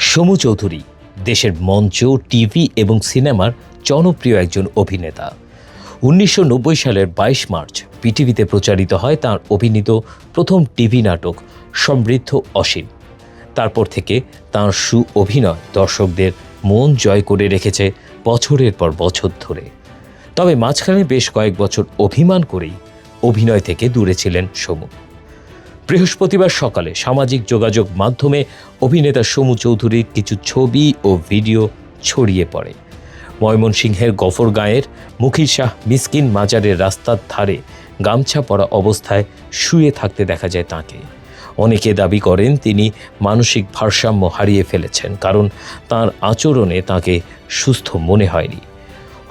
সমু চৌধুরী দেশের মঞ্চ, টিভি এবং সিনেমার জনপ্রিয় একজন অভিনেতা। ১৯৯০ সালের ২২ মার্চ পিটিভিতে প্রচারিত হয় তাঁর অভিনীত প্রথম টিভি নাটক সমৃদ্ধ অসীম। তারপর থেকে তাঁর অভিনয় দর্শকদের মন জয় করে রেখেছে বছরের পর বছর ধরে। তবে মাঝখানে বেশ কয়েক বছর অভিমান করেই অভিনয় থেকে দূরে ছিলেন সমু। বৃহস্পতিবার সকালে সামাজিক যোগাযোগ মাধ্যমে অভিনেতা সমু চৌধুরীর কিছু ছবি ও ভিডিও ছড়িয়ে পড়ে। ময়মনসিংহের গফরগাঁয়ের মুখির শাহ মিসকিন মাজারের রাস্তার ধারে গামছা পরা অবস্থায় শুয়ে থাকতে দেখা যায় তাঁকে। অনেকে দাবি করেন তিনি মানসিক ভারসাম্য হারিয়ে ফেলেছেন, কারণ তাঁর আচরণে তাঁকে সুস্থ মনে হয়নি।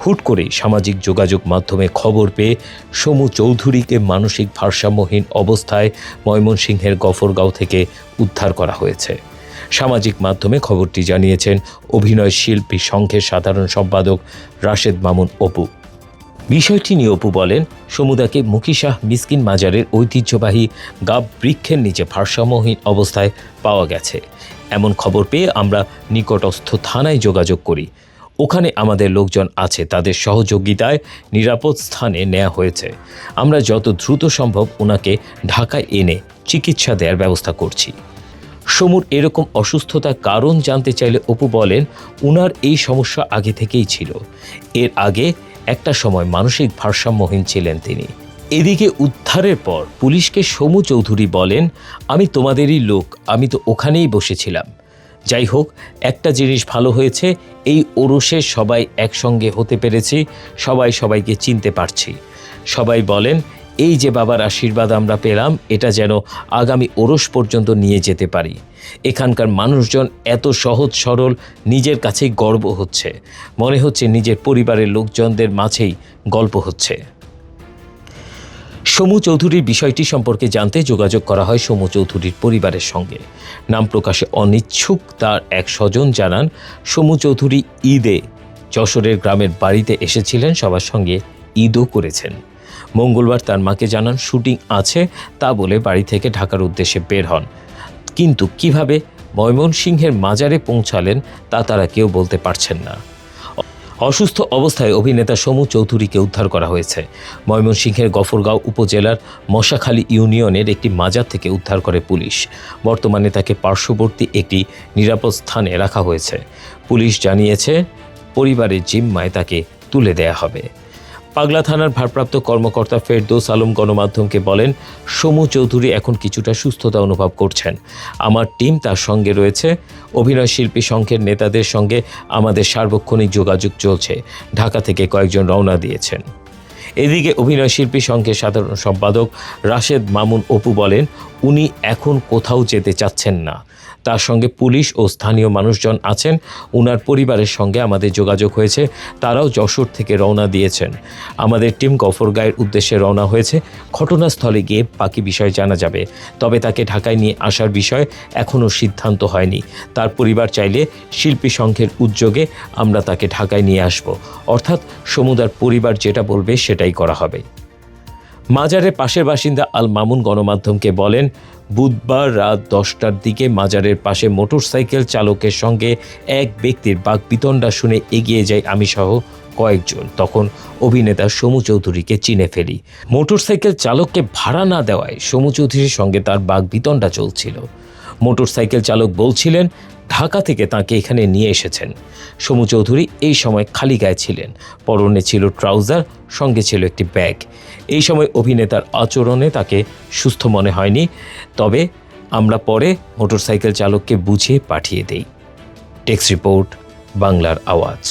হুট করেই সামাজিক যোগাযোগ মাধ্যমে খবর পেয়ে সমু চৌধুরীকে মানসিক ভারসাম্যহীন অবস্থায় ময়মনসিংহের গফরগাঁও থেকে উদ্ধার করা হয়েছে। সামাজিক মাধ্যমে খবরটি জানিয়েছেন অভিনয় শিল্পী সংঘের সাধারণ সম্পাদক রাশেদ মামুন অপু। বিষয়টি নিয়ে অপু বলেন, সমুদাকে মুখী শাহ মিসকিন মাজারের ঐতিহ্যবাহী গাব বৃক্ষের নিচে ভারসাম্যহীন অবস্থায় পাওয়া গেছে। এমন খবর পেয়ে আমরা নিকটস্থ থানায় যোগাযোগ করি। ওখানে আমাদের লোকজন আছে, তাদের সহযোগিতায় নিরাপদ স্থানে নেওয়া হয়েছে। আমরা যত দ্রুত সম্ভব ওনাকে ঢাকায় এনে চিকিৎসা দেওয়ার ব্যবস্থা করছি। সমুর এরকম অসুস্থতার কারণ জানতে চাইলে অপু বলেন, উনার এই সমস্যা আগে থেকেই ছিল। এর আগে একটা সময় মানসিক ভারসাম্যহীন ছিলেন তিনি। এদিকে উদ্ধারের পর পুলিশকে সমু চৌধুরী বলেন, আমি তোমাদেরই লোক, আমি তো ওখানেই বসেছিলাম। যাই হোক, একটা জিনিস ভালো হয়েছে, এই ওরসে সবাই একসঙ্গে হতে পেরেছি, সবাই সবাইকে চিনতে পারছি। সবাই বলেন, এই যে বাবার আশীর্বাদ আমরা পেলাম, এটা যেন আগামী ওরস পর্যন্ত নিয়ে যেতে পারি। এখানকার মানুষজন এত সহজ সরল, নিজের কাছেই গর্ব হচ্ছে, মনে হচ্ছে নিজের পরিবারের লোকজনদের মাঝেই গল্প হচ্ছে। সমু চৌধুরীর বিষয়টি সম্পর্কে জানতে যোগাযোগ করা হয় সমু চৌধুরীর পরিবারের সঙ্গে। নাম প্রকাশে অনিচ্ছুক তার এক স্বজন জানান, সমু চৌধুরী ঈদে যশোরের গ্রামের বাড়িতে এসেছিলেন, সবার সঙ্গে ঈদও করেছেন। মঙ্গলবার তার মাকে জানান শুটিং আছে, তা বলে বাড়ি থেকে ঢাকার উদ্দেশ্যে বের হন। কিন্তু কিভাবে ময়মনসিংহের মাজারে পৌঁছালেন তা তারা কেউ বলতে পারছেন না। অসুস্থ অবস্থায় অভিনেতা সমু চৌধুরীকে উদ্ধার করা হয়েছে। ময়মনসিংহের গফরগাঁও উপজেলার মশাখালী ইউনিয়নের একটি মাজার থেকে উদ্ধার করে পুলিশ। বর্তমানে তাকে পার্শ্ববর্তী একটি নিরাপদ স্থানে রাখা হয়েছে। পুলিশ জানিয়েছে পরিবারের জিম্মায় তাকে তুলে দেয়া হবে। পাগলা থানার ভারপ্রাপ্ত কর্মকর্তা ফেরদৌস আলম গণমাধ্যমকে বলেন, সমু চৌধুরী এখন কিছুটা সুস্থতা অনুভব করছেন। আমার টিম তার সঙ্গে রয়েছে। অভিনয় শিল্পী সংঘের নেতাদের সঙ্গে আমাদের সার্বক্ষণিক যোগাযোগ চলছে। ঢাকা থেকে কয়েকজন রওনা দিয়েছেন। এদিকে অভিনয় শিল্পী সংঘের সাধারণ সম্পাদক রাশেদ মামুন অপু বলেন, উনি এখন কোথাও যেতে চাচ্ছেন না। তার সঙ্গে পুলিশ ও স্থানীয় মানুষজন আছেন। উনার পরিবারের সঙ্গে আমাদের যোগাযোগ হয়েছে, তারাও যশোর থেকে রওনা দিয়েছেন। আমাদের টিম গফরগাঁয়ের উদ্দেশ্যে রওনা হয়েছে। ঘটনাস্থলে গিয়ে বাকি বিষয় জানা যাবে। তবে তাকে ঢাকায় নিয়ে আসার বিষয় এখনও সিদ্ধান্ত হয়নি। তার পরিবার চাইলে শিল্পী সংঘের উদ্যোগে আমরা তাকে ঢাকায় নিয়ে আসব, অর্থাৎ সমুদার পরিবার যেটা বলবে সেটাই করা হবে। মাজারের পাশের বাসিন্দা আল মামুন গণমাধ্যমকে বলেন, বুধবার রাত 10টার দিকে মাজারের পাশে মোটরসাইকেল চালকের সঙ্গে এক ব্যক্তির বাকবিতণ্ডা শুনে এগিয়ে যাই আমি সহ কয়েকজন। তখন অভিনেতা সমু চৌধুরীকে চিনে ফেলি। মোটরসাইকেল চালককে ভাড়া না দেওয়ায় সমু চৌধুরীর সঙ্গে তার বাকবিতণ্ডা চলছিল। মোটরসাইকেল চালক বলছিলেন ঢাকা থেকে তাকে এখানে নিয়ে এসেছেন। সমু চৌধুরী এই সময় খালি গায়ে ছিলেন, পরনে ছিল ট্রাউজার, সঙ্গে ছিল একটি ব্যাগ। এই সময় অভিনেতার আচরণে তাকে সুস্থ মনে হয়নি, তবে আমরা পরে মোটরসাইকেল চালককে বুঝিয়ে পাঠিয়ে দেই। টেক্সট রিপোর্ট, বাংলার আওয়াজ।